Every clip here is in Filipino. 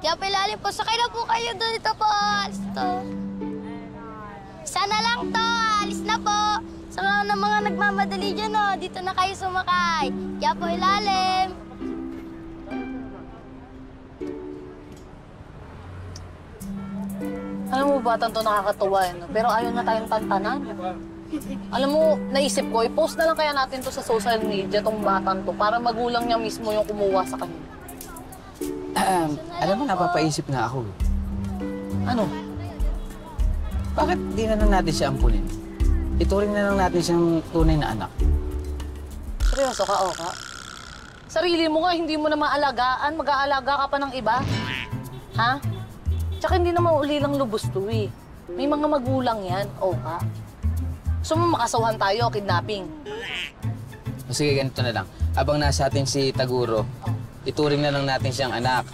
Kaya pailalim po. Sakay na po kayo doon. Ito po. Alis to. Sana lang to. Alis na po. Sa mga mga nagmamadali dyan, oh. Dito na kayo sumakay. Kaya po ilalim. Alam mo, batang to nakakatuwa, no? Pero ayaw na tayong tantanan. Alam mo, naisip ko, i-post na lang kaya natin to sa social media, tong batang to, para magulang niya mismo yung kumuha sa kanya. Alam mo, napapaisip nga ako. Ano? Bakit di na lang natin siya ampunin? Ituring na lang natin siyang tunay na anak. Seryoso ka, Oka? Sarili mo nga, hindi mo na maalagaan, mag-aalaga ka pa ng iba? Ha? Tsaka hindi naman uli lang lubos to eh. May mga magulang yan, Oka. Gusto mo makasawhan tayo, kidnapping? O sige, ganito na lang. Abang nasa atin si Taguro, ituring na lang natin siyang anak.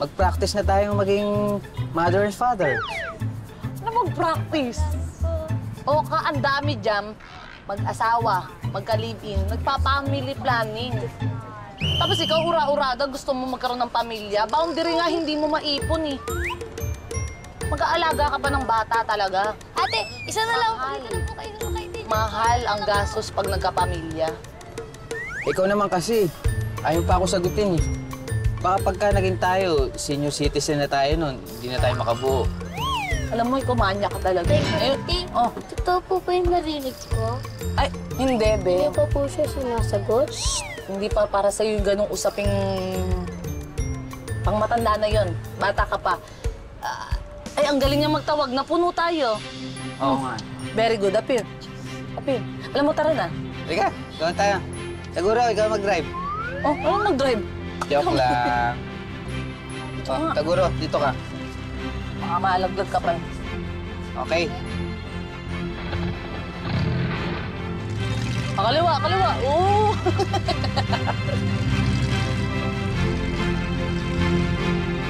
Mag-practice na tayong maging mother and father. Ano mag-practice? Oka, ang dami dyan. Mag-asawa, magka-live-in, nagpa-family planning. Tapos ikaw, ura-urada, gusto mo magkaroon ng pamilya. Boundary nga, hindi mo maipon eh. Mag-aalaga ka pa ng bata talaga. Ate, isa na lang. Dito na po kayo sumakay din. Mahal ang gastos pag nagkapamilya. Ikaw naman kasi, ayaw pa ako sagutin eh. Baka pagka naging tayo, senior citizen na tayo nun, hindi na tayo makabuo. Alam mo, ikaw manya ka talaga. Ate, Oh. totoo po ba yung narinig ko? Ay, hindi, Hindi be. pa po siya sinasagot? Hindi pa para sa'yo yung ganong usaping... Pangmatanda na yon. Bata ka pa. Ay, ang galing niya magtawag. Napuno tayo. Oo nga. Very good. Apir. Apir. Alam mo, tara na. Halika, gawin tayo. Taguro, ikaw mag-drive. Oh, ano nag-drive? Joke lang. Oh, Taguro, dito ka. Baka maalaglag ka pa. Okay. Kaliwa, kaliwa. Oo.